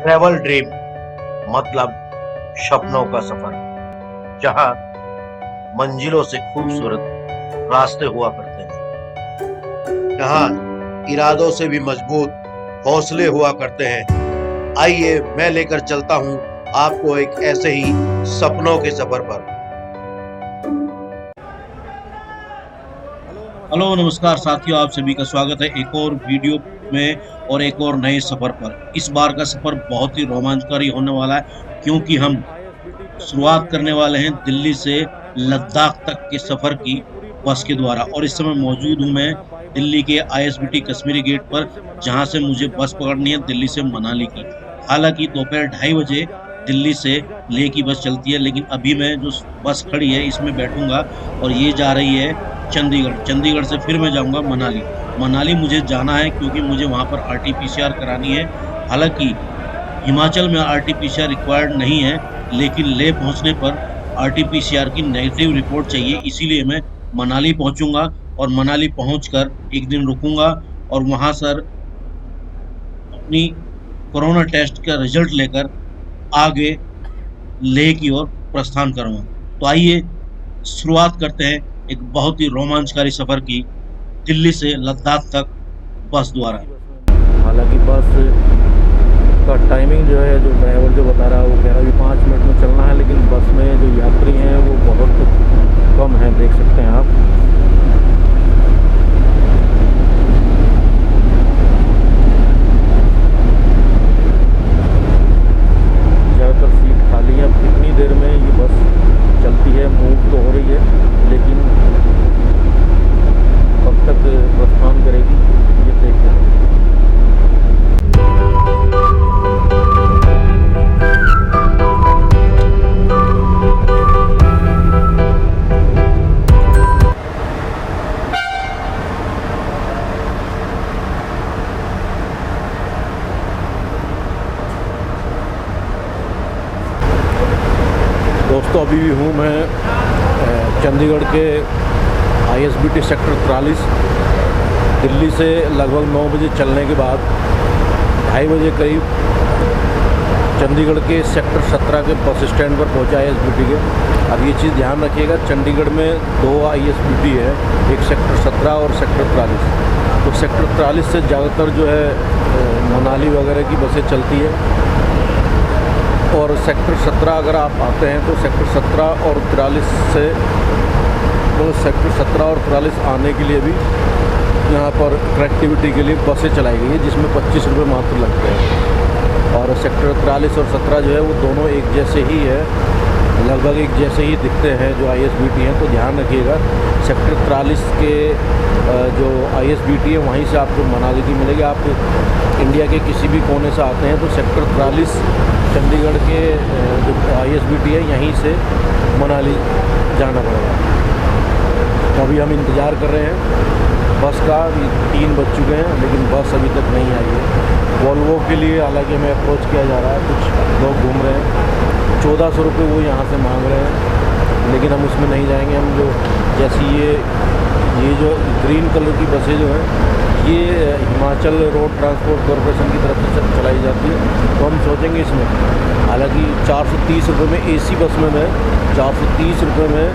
Travel dream मतलब सपनों का सफर, जहां मंजिलों से खूबसूरत रास्ते हुआ करते हैं, जहां इरादों से भी मजबूत हौसले हुआ करते हैं। आइए मैं लेकर चलता हूं आपको एक ऐसे ही सपनों के सफर पर। हेलो नमस्कार साथियों, आप सभी का स्वागत है एक और वीडियो में और एक और नए सफर पर। इस बार का सफर बहुत ही रोमांचकारी होने वाला है, क्योंकि हम शुरुआत करने वाले हैं दिल्ली से लद्दाख तक के सफर की बस के द्वारा। और इस समय मौजूद हूं मैं दिल्ली के आईएसबीटी कश्मीरी गेट पर, जहां से मुझे बस पकड़नी है दिल्ली से मनाली की। हालांकि दोपहर 2:30 बजे दिल्ली से लेह की बस चलती है, लेकिन अभी मैं जो बस खड़ी है इसमें बैठूंगा और ये जा रही है चंडीगढ़। चंडीगढ़ से फिर मैं जाऊंगा मनाली। मनाली मुझे जाना है क्योंकि मुझे वहां पर आरटीपीसीआर करानी है। हालांकि हिमाचल में आरटीपीसीआर रिक्वायर्ड नहीं है, लेकिन लेह पहुंचने पर आरटीपीसीआर की नेगेटिव रिपोर्ट चाहिए। इसीलिए मैं मनाली पहुंचूंगा और मनाली पहुंचकर एक दिन रुकूंगा और वहां सर अपनी कोरोना टेस्ट का रिजल्ट लेकर आगे लेह की ओर प्रस्थान करूंगा। तो आइए शुरुआत करते हैं एक बहुत ही रोमांचकारी सफर की, दिल्ली से लद्दाख तक बस द्वारा। हालांकि बस का टाइमिंग जो है, जो ड्राइवर जो बता रहा है वो कह रहा है कि 5 मिनट में चलना है, लेकिन बस में जो यात्री हैं वो बहुत कम हैं, देख सकते हैं आप। ज़्यादातर सीट खाली है। कितनी देर में ये बस चलती है, मूव तो हो रही है, लेकिन कब तक प्रस्थान करेगी ये देखते हैं। दोस्तों, अभी भी हूँ मैं चंडीगढ़ के आईएसबीटी सेक्टर 43। दिल्ली से लगभग 9 बजे चलने के बाद 2:30 बजे करीब चंडीगढ़ के सेक्टर 17 के बस स्टैंड पर पहुँचा आईएसबीटी के। अब ये चीज़ ध्यान रखिएगा, चंडीगढ़ में 2 आईएसबीटी है, एक सेक्टर 17 और सेक्टर 43। तो सेक्टर 43 से ज़्यादातर जो है मनाली वगैरह की बसें चलती है, और सेक्टर 17 अगर आप आते हैं तो सेक्टर 17 और 43 से, तो सेक्टर 17 और 43 आने के लिए भी यहाँ पर कनेक्टिविटी के लिए बसें चलाई गई है, जिसमें 25 रुपये मात्र लगते हैं। और सेक्टर 43 और 17 जो है वो दोनों एक जैसे ही है, लगभग एक जैसे ही दिखते हैं जो आईएसबीटी हैं। तो ध्यान रखिएगा, सेक्टर 43 के जो आईएसबीटी है वहीं से आपको मनाली की मिलेगी। आप इंडिया के किसी भी कोने से आते हैं तो सेक्टर 43 चंडीगढ़ के जो आईएसबीटी है यहीं से मनाली जाना पड़ेगा। तो अभी हम इंतज़ार कर रहे हैं बस का। 3 बज चुके हैं लेकिन बस अभी तक नहीं आई है। वॉल्वो के लिए हालांकि हमें अप्रोच किया जा रहा है, कुछ लोग घूम रहे हैं। 1400 रुपये वो यहाँ से मांग रहे हैं, लेकिन हम उसमें नहीं जाएंगे। हम जो जैसी ये जो ग्रीन कलर की बसें जो हैं ये हिमाचल रोड ट्रांसपोर्ट कॉरपोरेशन की तरफ से चलाई जाती है, तो हम सोचेंगे इसमें। हालांकि 430 रुपये में एसी बस में मैं 430 रुपये में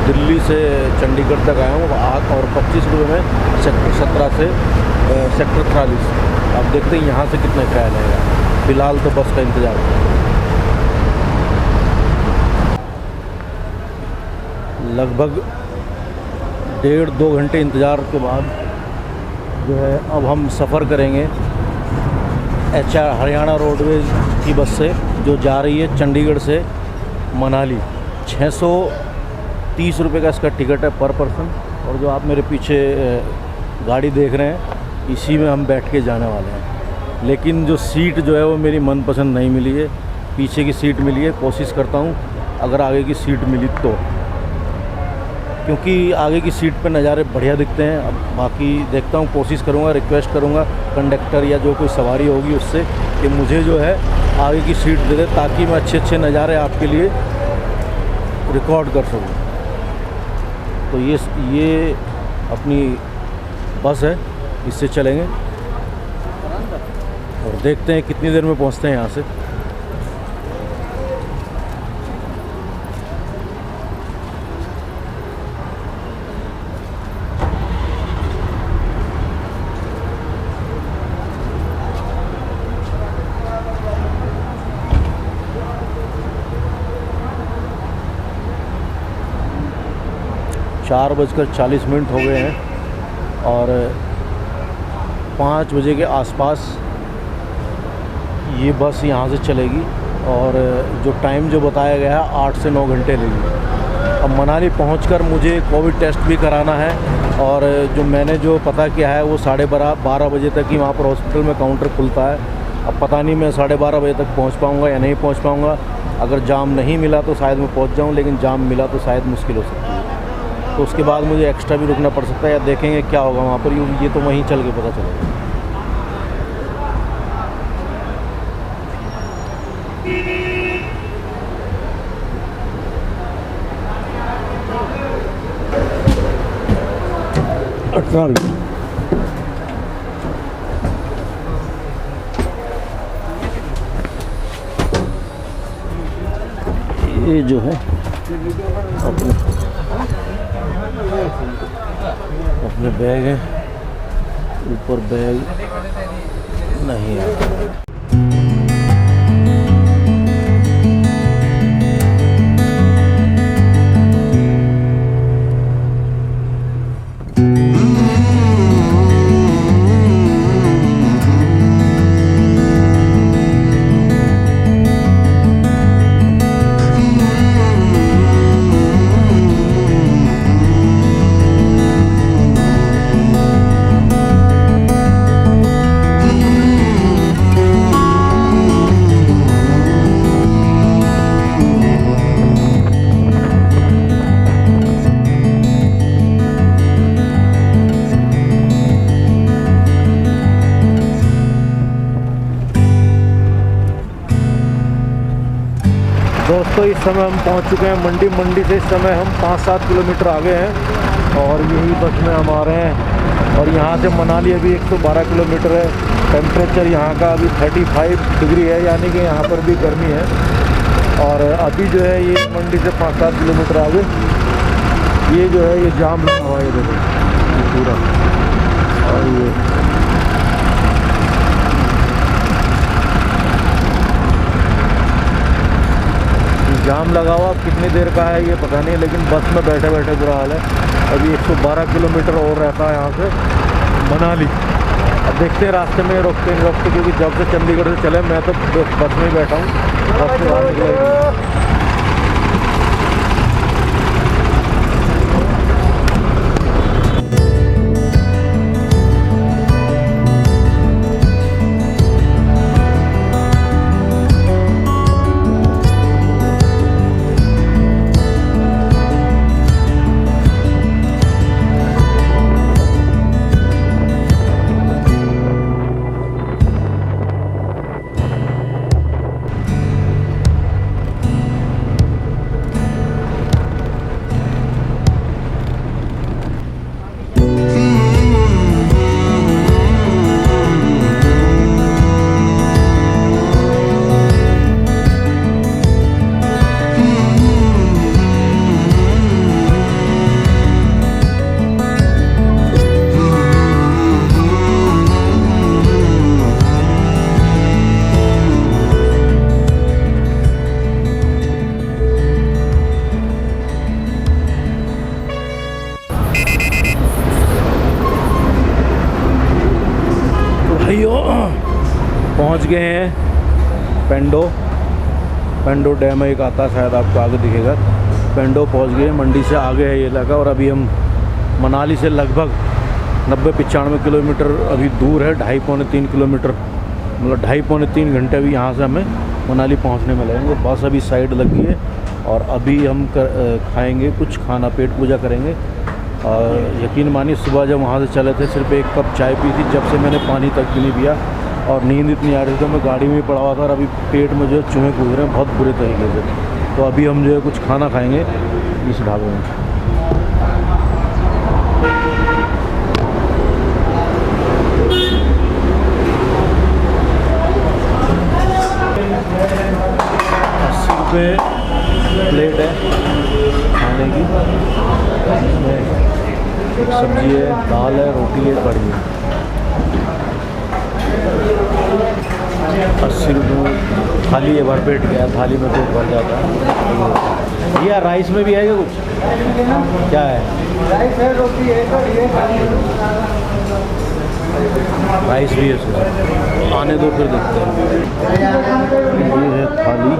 दिल्ली से चंडीगढ़ तक आया हूँ, और 25 रुपये में सेक्टर 17 से सेक्टर 43। अब देखते हैं यहाँ से कितना किराया लगेगा। फ़िलहाल तो बस का इंतज़ार है। लगभग 1.5-2 घंटे इंतज़ार के बाद जो है अब हम सफ़र करेंगे HR हरियाणा रोडवेज की बस से, जो जा रही है चंडीगढ़ से मनाली। 630 रुपये का इसका टिकट है पर पर्सन। और जो आप मेरे पीछे गाड़ी देख रहे हैं इसी में हम बैठ के जाने वाले हैं। लेकिन जो सीट जो है वो मेरी मनपसंद नहीं मिली है, पीछे की सीट मिली है। कोशिश करता हूँ अगर आगे की सीट मिली तो, क्योंकि आगे की सीट पे नज़ारे बढ़िया दिखते हैं। अब बाकी देखता हूँ, कोशिश करूँगा, रिक्वेस्ट करूँगा कंडक्टर या जो कोई सवारी होगी उससे कि मुझे जो है आगे की सीट दे दे, ताकि मैं अच्छे अच्छे नज़ारे आपके लिए रिकॉर्ड कर सकूँ। तो ये अपनी बस है, इससे चलेंगे। और देखते हैं कितनी देर में पहुंचते हैं यहाँ से। चार 4:40 हो गए हैं और 5 बजे के आसपास ये बस यहाँ से चलेगी और जो टाइम जो बताया गया है 8 से 9 घंटे लेगी। अब मनाली पहुंचकर मुझे कोविड टेस्ट भी कराना है और जो मैंने जो पता किया है वो 12:30 बजे तक ही वहाँ पर हॉस्पिटल में काउंटर खुलता है। अब पता नहीं मैं 12:30 बजे तक पहुँच पाऊँगा या नहीं पहुँच पाऊँगा। अगर जाम नहीं मिला तो शायद मैं पहुँच जाऊँ, लेकिन जाम मिला तो शायद मुश्किल हो सकती है। तो उसके बाद मुझे एक्स्ट्रा भी रुकना पड़ सकता है या देखेंगे क्या होगा वहाँ पर, ये तो वहीं चल के पता चलेगा। ये जो है अपने बैग है, ऊपर बैग नहीं है। दोस्तों इस समय हम पहुंच चुके हैं मंडी से इस समय हम 5-7 किलोमीटर आगे हैं और यही बस में हम आ रहे हैं। और यहाँ से मनाली अभी 112 किलोमीटर है। टेम्परेचर यहाँ का अभी 35 डिग्री है, यानी कि यहाँ पर भी गर्मी है। और अभी जो है ये मंडी से 5-7 किलोमीटर आगे ये जो है ये जाम लगा हुआ है, ये देखो ये पूरा। और ये जाम लगा हुआ, अब कितनी देर का है ये पता नहीं, लेकिन बस में बैठे बैठे बुरा हाल है। अभी 112 किलोमीटर और रहता है यहाँ से मनाली। अब देखते हैं रास्ते में रोकते नहीं रोकते, क्योंकि जब से चंडीगढ़ से चले मैं तो बस में ही बैठा हूँ, बस से बाहर निकलेगी। पहुंच गए हैं पेंडो डैम एक आता है, शायद आपको आगे दिखेगा। पेंडो पहुंच गए, मंडी से आगे है ये इलाका। और अभी हम मनाली से लगभग 90-95 किलोमीटर अभी दूर है, 2.5-3 किलोमीटर, मतलब 2.5-3 घंटे भी यहाँ से हमें मनाली पहुँचने में लगेंगे। बस अभी साइड लगी है और अभी हम खाएँगे कुछ खाना, पेट पूजा करेंगे। यकीन मानिए सुबह जब वहाँ से चले थे सिर्फ 1 कप चाय पी थी, जब से मैंने पानी तक भी नहीं पिया और नींद इतनी आ रही थी तो मैं गाड़ी में ही पड़ा हुआ था। और अभी पेट में जो है चूहे कूद रहे हैं बहुत बुरे तरीके से। तो अभी हम जो है कुछ खाना खाएंगे इस ढाबे में। पे प्लेट है खाने की, इसमें एक सब्जी है, दाल है, रोटी है, कढ़ी है। 80 रुपये में थाली है, भरपेट गया, थाली में पेट भर जाता है। ये राइस में भी है क्या कुछ? क्या है? राइस है, रोटी है, कढ़ी है, राइस भी है इसमें। आने दो फिर देखते हैं। ये है थाली,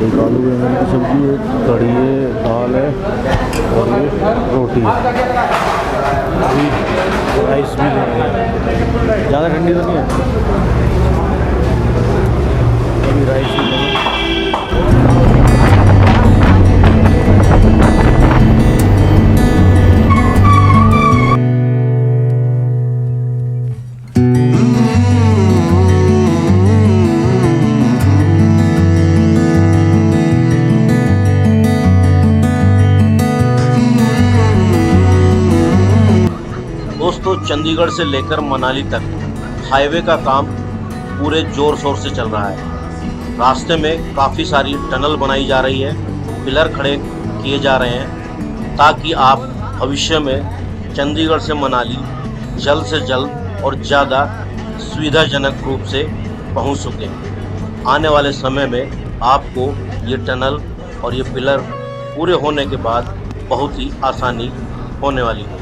एक आलू बैंगन की सब्जी है, कढ़ी है, दाल है और ये रोटी है। अभी राइस भी लेंगे, ज़्यादा ठंडी तो नहीं है। अभी राइस भी लेंगे। दोस्तों, चंडीगढ़ से लेकर मनाली तक हाईवे का काम पूरे जोर शोर से चल रहा है। रास्ते में काफ़ी सारी टनल बनाई जा रही है, पिलर खड़े किए जा रहे हैं ताकि आप भविष्य में चंडीगढ़ से मनाली जल्द से जल्द और ज़्यादा सुविधाजनक रूप से पहुंच सकें। आने वाले समय में आपको ये टनल और ये पिलर पूरे होने के बाद बहुत ही आसानी होने वाली है।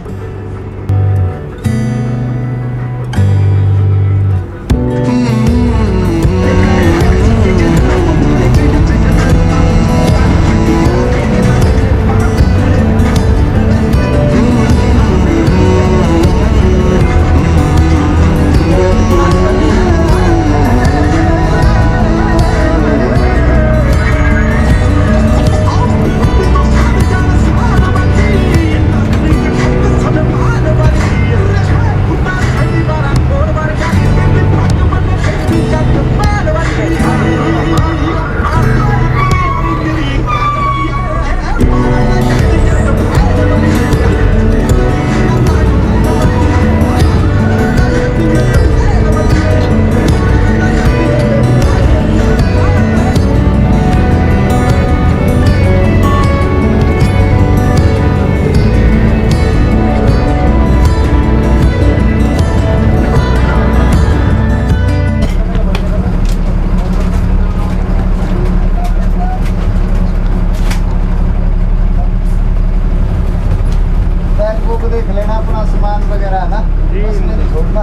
देख लेना अपना सामान वगैरह ना जी, उसमें नहीं छोड़ना।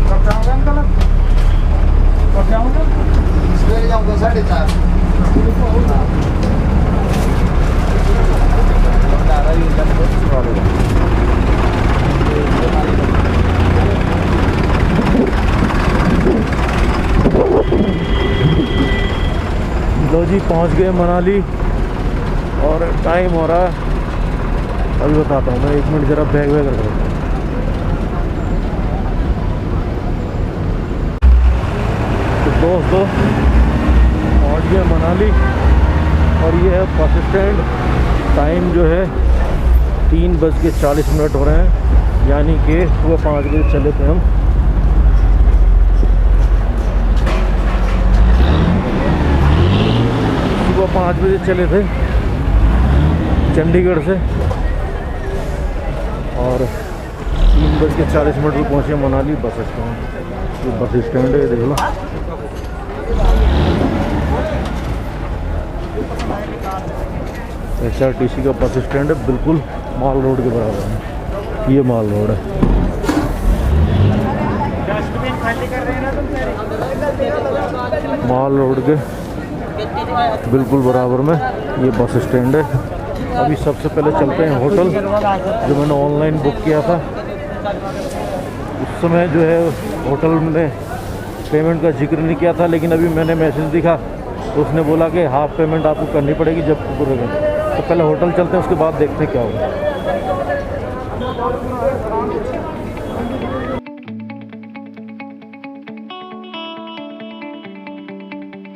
कब जाऊँगा अंकल? कब जाऊँगा? सवेरे जाऊँगा 4:30। लो जी, पहुँच गए मनाली और टाइम हो रहा है, अभी बताता हूँ मैं। 1 मिनट जरा बैग वैग रख। तो दोस्तों, पहुँच गए मनाली और ये है बस स्टैंड। टाइम जो है 3:40 हो रहे हैं, यानी कि सुबह 5 बजे चले थे हम। सुबह 5 बजे चले थे चंडीगढ़ से और 3:40 पर पहुँचे मनाली बस स्टैंड। ये बस स्टैंड है, देख लो। SRTC का बस स्टैंड है, बिल्कुल माल रोड के बराबर है। ये माल रोड है। माल रोड के बिल्कुल बराबर में ये बस स्टैंड है। अभी सबसे पहले चलते हैं होटल, जो मैंने ऑनलाइन बुक किया था। उस समय जो है होटल में पेमेंट का जिक्र नहीं किया था, लेकिन अभी मैंने मैसेज दिखा तो उसने बोला कि हाफ पेमेंट आपको करनी पड़ेगी जब पूरे। तो पहले होटल चलते हैं, उसके बाद देखते हैं क्या होगा।